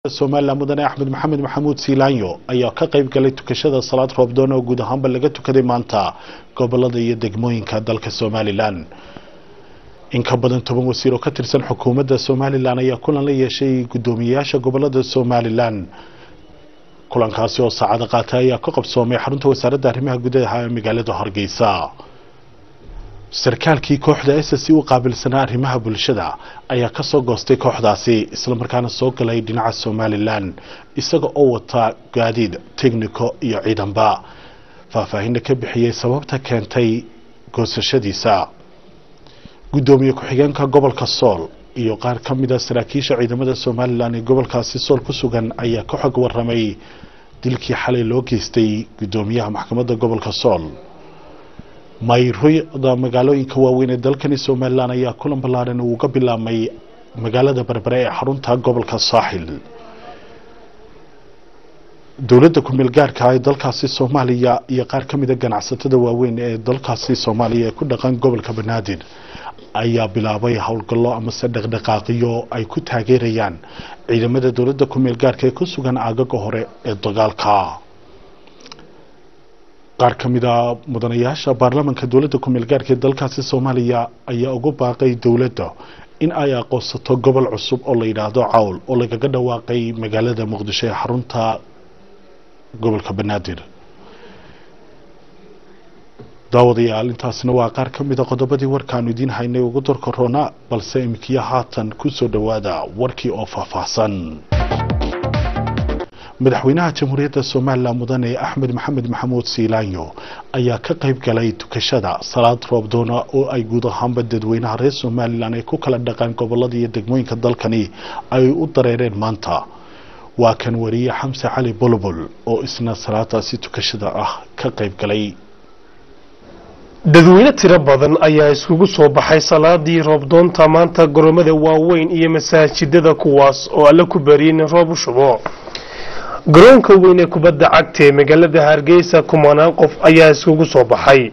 Soomaaliya mudane Axmed Maxamed Maxamuud Siilaanyo ayaa ka qayb galay tukashada salaad roobdoon oo guud ahaanba laga tukaday maanta gobolada iyo degmooyinka dalka Soomaaliland. In ka badan 10 wasiir oo ka tirsan xukuumadda Soomaaliland ayaa kulan la yeeshay gudoomiyaasha gobolada Soomaaliland. kulankaasi oo saacado qaatay ayaa ka qabsoomay xarunta wasaaradda arrimaha gudaha ee magaalada Hargeysa. sarkaalkii kooxda SSC u qaabilsanaa arrimaha bulshada ayaa ka soo goostay kooxdaasi isla markaana soo galay dhinaca Soomaaliland isaga oo wata gaadiid technico iyo ciidanba. faahfaahin ka bixiyay sababta keentay goosashadiisa. gudoomiye ku-xigeenka gobolka Sool iyo qaar ka mid ah saraakiisha ciidamada Soomaaliland ee gobolkaasi Sool ku sugan ayaa ka xog waramay dilkii xalay loo geystay gudoomiyaha maxkamadda gobolka Sool. mayrooyada magaalooyinka waaweyn ee dalkani Soomaaliland ayaa kulan ballaaran uu ka bilaabmay magaalada Berbera ee xarunta gobolka Saaxil. dawladda ku meel gaarka ah ee dalkaasi Soomaaliya iyo qaar ka mid ah ganacsatada waaweyn ee dalkaasi Soomaaliya ku dhaqan gobolka Banaadir ayaa bilaabay hawlgallo ama dhaqdhaqaaqyo ay ku taageerayaan ciidamada dawladda ku meel gaarka ee ku sugan aagaga hore ee dagaalka. qaar ka mid ah mudanayaasha baarlamaanka dawladda ku meel gaarka ee dalkaasi Soomaaliya ayaa ugu baaqay dawladda in ay aqoonsato gobol cusub oo la yiraahdo Cawl oo laga dhawaaqay magaalada Muqdisho ee xarunta gobolka Banaadir. daawadayaal intaasna waa qaar ka mid ah qodobadii warkaan idin haynay ugu dar corona balse imkiya haatan ku soo dhawaada warkii oo faahfaahsan. madaxweynaha jamhuuriyadda Soomaaliland mudane Axmed Maxamed Maxamuud Siilaanyo ayaa ka qayb galay tukashada salaad roobdoon oo ay guud ahaanba dadweynaha reer Soomaaliland ee ku kala dhaqan gobolada iyo degmooyinka dalkani ay u dareereen maanta. waa kan wariye Xamse Cali Bulbul oo isna salaadaasi tukashada ah ka qayb galay. dadweyne tiro badan ayaa iskugu soo baxay salaadii roobdoonta maanta goromada waaweyn iyo masaajidada kuwaas oo alla ku bariyeen roob u shubo. garoonka weyn ee kubadda cagta ee magaalada Hargeysa kumanaan qof ayaa iskugu soo baxay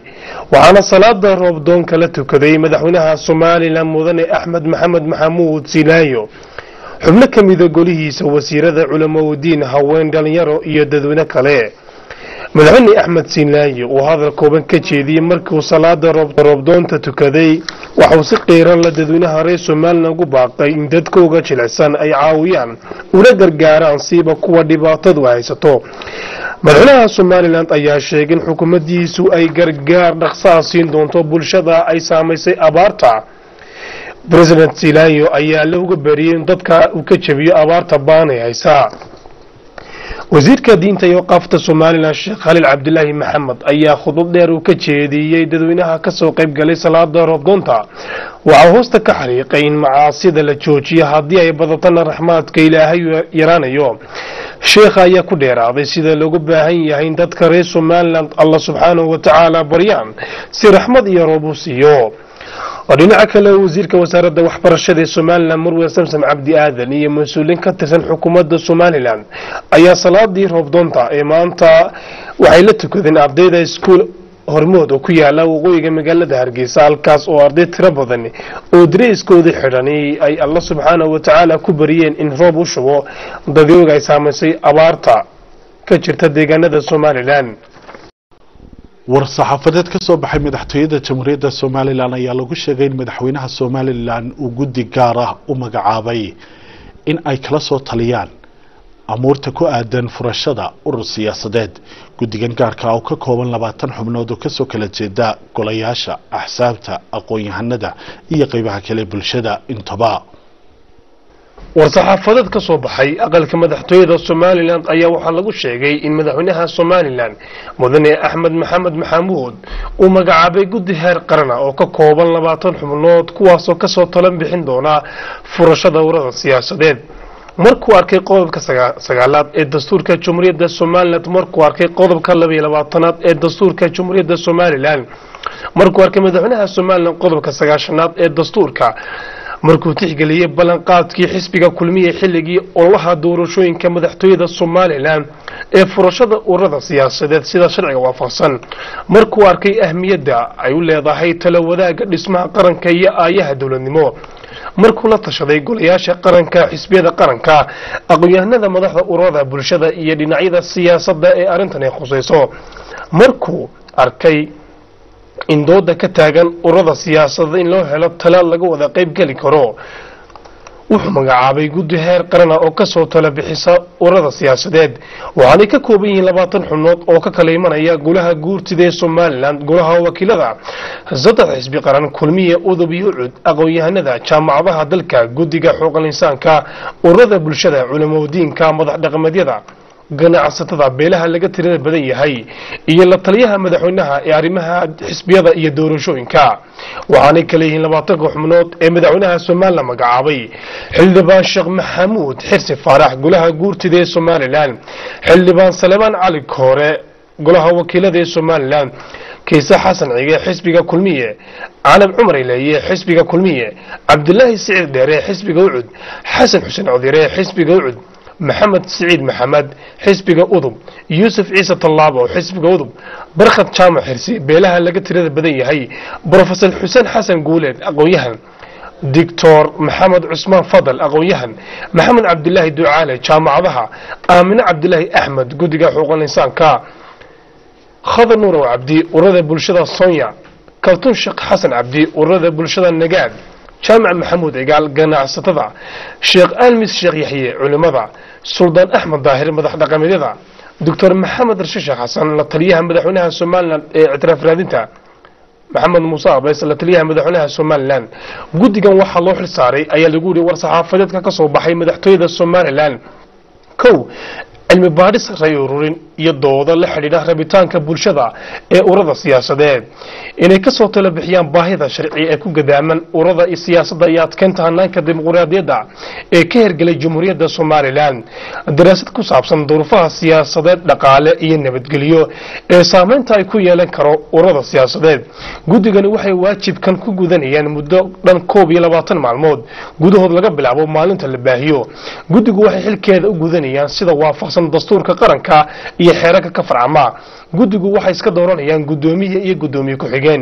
waxaana salaada roobdoon kala tukaday madaxweynaha Soomaaliland mudane Axmed Maxamed Maxamuud Siilaanyo xubno ka mid ah golihiisa wasiirada culamo diin haween dhalinyaro iyo dadweyne kale. madaxweyne Axmed Siilaanyo oo hadal kooban ka jeediyay markii uu salaada roobdoonta tukaday waxa uu si qeeran la dadweynaha reer Soomaaliland ugu baaqay in dadkooda jilicsan ay caawiyaan una gargaaraan siiba kuwa dhibaatadu haysato. madaxweynaha Soomaaliland ayaa sheegay in xukuumaddiisu ay gargaar dhaqso siin doonto bulshada ay saameysay abaarta. President Siilaanyo ayaa looga bariyay in dadka uu ka jabiyo abaarta baan ay haysaa. wasiirka diinta iyo qaafta Soomaaliland Sheekh Khalil Cabdullaahi Maxamed ayaa khudbad dheer uu ka jeediyay dadweynaha ka soo qayb galay salaada roobdoonta waxa hoosta ka xariiqay in macaasida la joojiyo haddii ay badatana raxmaadka Ilaahay yaraanayo. sheekha ayaa ku dheeraaday sida loogu baahan yahay in dadka reer Soomaaliland Allah subxaanahu wa ta'ala baryaan si raxmad iyo roob u siiyo. ودينا كلا وزير كوزارة وحبرشة الصوماليلاند مروة سمسم عبد آذن هي مسؤولين كتسن حكومة الصوماليلاند أي صلاة دي رفضونتا إمانتا وعيلتك ذن أبديدا سكول هرمود وكيا لو قوي مجلة هرجيس الكاس وأردت ربضني ودريس كود حراني أي الله سبحانه وتعالى كبرين إن ربو شو ضديو جاي سامسي أبارتا كشرت ديجانا الصوماليلاند. war-saxaafadeed ka soo baxay madaxtooyada jamhuuriyadda Soomaaliland ayaa lagu sheegay in madaxweynaha Soomaaliland uu guddi gaar ah u magacaabay in ay kala soo taliyaan amuurta ku aadan furashada urur siyaasadeed. guddigan gaarka ah oo ka kooban 20 xubnood oo ka soo kala jeeda golayaasha axsaabta aqoon-yahanada iyo qaybaha kale bulshada intaba. war-saxaafadeed ka soo baxay aqalka madaxtooyada Soomaaliland ayaa waxa lagu sheegay in madaxweynaha Soomaaliland mudane Axmed Maxamed Maxamuud uu magacaabay guddi heer qaran oo ka kooban 20 xubnood kuwaas oo ka soo talan bixin doona furashada ururada siyaasadeed. markuu arkay qodobka 9aad ee dastuurka Jamhuuriyadda Soomaaliland markuu arkay qodobka 22aad ee dastuurka Jamhuuriyadda Soomaaliland markuu arkay madaxweynaha Soomaaliland qodobka 9aad ee dastuurka markuu tixgeliyay ballanqaadkii xisbiga kulmiye xilligii ololaha doorashooyinka madaxtooyada Soomaaliland ee furashada ururada siyaasadeed sida sharciga waafaqsan markuu arkay ahmiyadda ay u leedahay tala wadaaga dhismaha qaranka iyo aayaha dawladnimo markuu la tashaday golayaasha qaranka xisbiyada qaranka aqoon-yahanada madaxda ururada bulshada iyo dhinacyada siyaasadda ee arrintani khusayso markuu arkay in dooda ka taagan ururada siyaasadda in loo helo tala laga wada qayb geli karo wuxuu magacaabay guddi heer qaran oo ka soo tala bixisa ururada siyaasadeed waxaanay ka kooban yihiin 20 xubnood oo ka kala imanaya golaha guurtida ee Soomaaliland golaha wakiilada saddex xisbi qaran kulmiye udub iyo cud aqoon-yahanada jaamacadaha dalka guddiga xuquuqul insaanka ururada bulshada culimadiinka madax dhaqameedyada ganacsatada beelaha laga tirada badan yahay iyo la taliyaha madaxweynaha ee arrimaha xisbiyada iyo doorashooyinka waxaanay kala yihiin 20 xubnood ee madaxweynaha Soomaaliland magacaabay xildhibaan Sheekh Maxamuud Xirsi Faarax golaha guurtida ee Soomaaliland xildhibaan Salmaan Cali Koore golaha wakiilada ee Soomaaliland Kaysa Xasan Cige xisbiga kulmiye Caalam Cumar Ileeye xisbiga kulmiye Cabdullaahi Saciid Dheere xisbiga ucud Xasan Xuseen Codire xisbiga ucud محمد سعيد محمد حزب أضم يوسف عيسى طلاب حزب أضم برخة جامع حرسي بيلها لقى تريد بدنيا هي بروفيسور حسين حسن قولين أقويهن دكتور محمد عثمان فضل أقويهن محمد عبد الله دعالة جامع ضها آمنة عبد الله أحمد قدقة حقوق الإنسان كا خضر نور وعبدي ورد بلشدة صنيع كرتون شق حسن عبدي ورد بلشدة النقاد جامع محمود عقال قناع ستضع شيخ ألمس شيخ يحيى علماء سلطان أحمد ظاهر مدح دقاميدا دكتور محمد رشيش حسن لطليها مدحونها سومالان اعتراف رادنتا محمد موسى بس لطليها مدحونها سومالان قد كان وحا الله الساري أي اللي يقولي ورصحافدتك كصوب بحي مدحتويدا سومالان كو cilmi baadhis ray ururin iyo dooda la xidhiidha rabitaanka bulshada ee ururada siyaasadeed inay ka soo tala bixiyaan baahida sharci ee ku gadaaman ururada siyaasadda iyo adkeynta hannaanka dimuqraadiyadda ee ka hirgalay Jamhuuriyadda Soomaaliland daraasad ku saabsan duruufaha siyaasadeed dhaqaale iyo nabadgelyo ee saameynta ay ku yeelan karo ururada siyaasadeed guddigani waxay waajibkan ku gudanayaan muddo dhan 12 maalmood gudahood laga bilaabo maalinta la baahiyo guddigu waxay xilkeeda u gudanayaan sida waafaqsan dastuurka qaranka iyo xeerarka ka farcama guddigu waxay iska dooranayaan gudoomiye iyo gudoomiye ku xigeen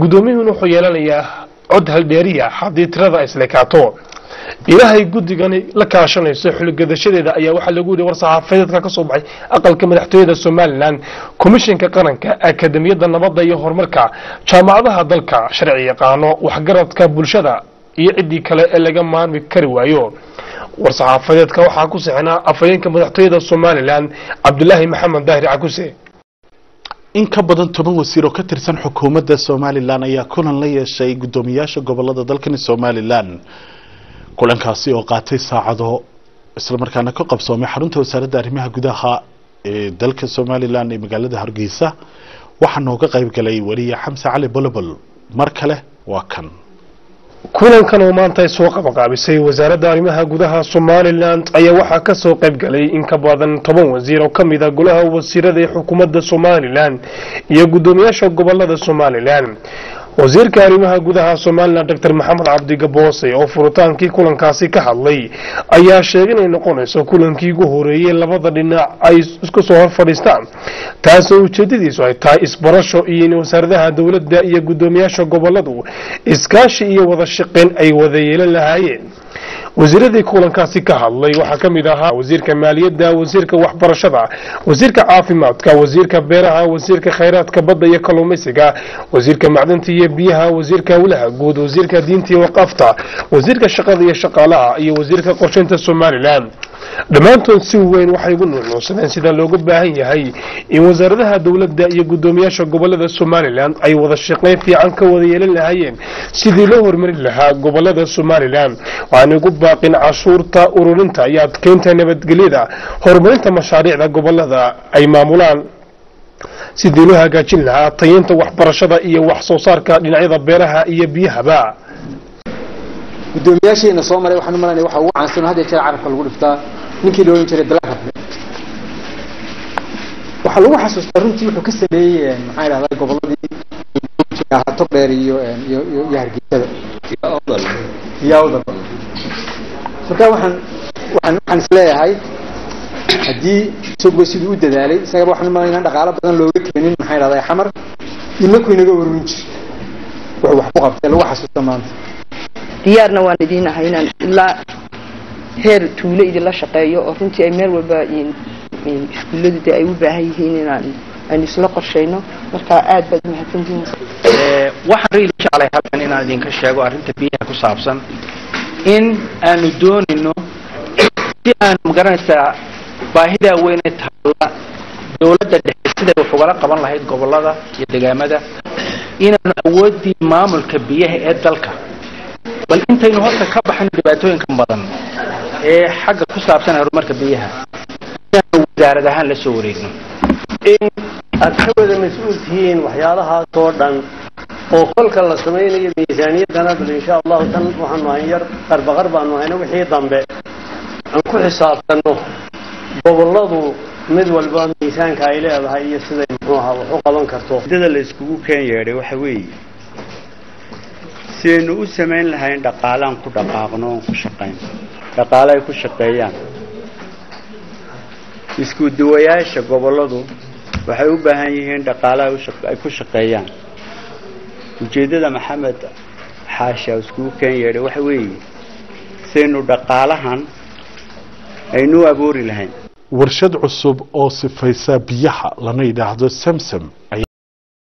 gudoomiyuhu wuxuu yeelanayaa cod hal dheeriya hadii tirada isla kaato ilaahay guddigani la kaashanayso xulgadashadeeda ayaa waxa lagu yiri war saxaafadeedka ka soo baxay aqalka madaxtooyada Soomaaliland komishanka qaranka akademiyada nabadda iyo horumarka jaamacadaha dalka sharci yaqaano waxgaradka bulshada iyo cidii kale ee laga maarmi kari waayo warsaxaafadeedka waxaa ku sixnaa afayeenka madaxtooyada Soomaaliland Cabdullaahi Maxamed Daahir Cakuse in ka badan 10 wasiir oo ka tirsan xukuumadda Soomaaliland ayaa kulan la yeeshay gudoomiyaasha gobolada dalkan Soomaaliland kulankaasi oo qaatay saacado isla markaana ka qabsoomay xarunta wasaaradda arrimaha gudaha ee dalka Soomaaliland ee magaalada Hargeysa waxa nooga qayb galay wariye Xamse Cali Bolobol mar kale waa kan kulankan oo maanta soo qabanqaabisay wasaaradda arrimaha gudaha Soomaaliland ayaa waxa ka soo qayb galay in ka badan 10 wasiir oo kamid ah golaha wasiirada ee xukuumadda Soomaaliland iyo gudoomiyaasha gobolada Soomaaliland wasiirka arrimaha gudaha Soomaaliland Dr. Maxamed Cabdi Gaboose oo furutaankii kulankaasi ka hadlay ayaa sheegay inay noqonayso kulankii ugu horeeyay labada dhinac ay isku soo hor fadhiistaan taasoo ujeedadiisu ay tahay isbarasho iyo in wasaaradaha dawladda iyo gudoomiyaasha goboladu iskaashi iyo wada shaqeyn ay wada yeelan lahaayeen wasiiradii kulankaasi ka hadlay waxa kamid ahaa wasiirka maaliyadda wasiirka waxbarashada wasiirka caafimaadka wasiirka beeraha wasiirka khayraadka badda iyo kalluumaysiga wasiirka macdanta iyo biyaha wasiirka walaha guud wasiirka diinta iyo waqafta wasiirka shaqada iyo shaqaalaha iyo wasiirka qorsheynta Soomaaliland dhamaantood si weyn waxay ugu nuucnuusadeen sida looga baahan yahay in wasaaradaha dawladda iyo gudoomiyaasha gobolada Soomaaliland ay wada shaqeyn fiican ka wada yeelan lahaayeen sidii loo horumarin lahaa gobolada Soomaaliland waxaan ugu baaqin cashuurta ururinta iyo adkeynta nabadgelyada horumarinta mashaariicda gobolada ay maamulaan sidii loo hagaajin lahaa tayeynta waxbarashada iyo wax soo saarka dhinacyada beeraha iyo biyahaba gudoomiyaasheena soo maray waxaan u maleynayaa waxa ugu caansan hadda jeer carabka lagu dhiftaa ninkii loo jiray dalka waxa lagu xasuustaa runtii wuxuu ka sameeyay maxay raahdaa goboladii togdheer iyo Hargeysa yawda marka waxaan isleeyahay hadii soo sidii u dadaalay isaga waxaan u maleynayaa dhaqaale badan looga keenin maxay raahdaa xamar inagu inaga warin jir wuxuu wax ku qabtay lagu xasuustaa maanta diyaarna waan idin ahay inaan ilaa heer tuulo idin la shaqeeyo oo runtii ay meel walba iskuulladu ay u baahan yihiin inaan isla qorsheyno marka aad baad mahadsantihiin waxaan reeli jeclay halkan inaan idinka sheego arrinta biyaha ku saabsan in aanu doonayno si aan magaranaysaa baahida weyn ee taalla dawladda dhexe sida wax uga qaban lahayd gobolada iyo deegaamada inaan awoodii maamulka biyaha ee dalka bal intaynu horta ka baxin dhibaatooyinka badan ee xagga ku saabsan horumarka biyaha wasaaradda ahaan la soo wareegno in aad ka wada mas'uul tihiin waxyaalahaas oo dhan oo kolka la samaynayo miisaaniyadana bal insha Allah tan waxaanu hayn yar qarbaqar baanu hayna wixii dambe aan ku xisaabtano goboladu mid walba miisaanka ay leedahay iyo sida muxuu ahaa wax u qaban karto dada la iskugu keen yeeray waxa weeye si aynu u samayn lahayn dhaqaalaan ku dhaqaaqno ku shaqayn dhaqaale ay ku shaqeeyaan isku duwayaasha goboladu waxay u baahan yihiin dhaqaale ay ku shaqeeyaan ujeedada maxamed xaasha iskugu keen yeeray waxa weeye si aynu dhaqaalahan aynu abuuri lahayn warshad cusub oo sifaysa biyaha lana yidhaahdo samsam ayaa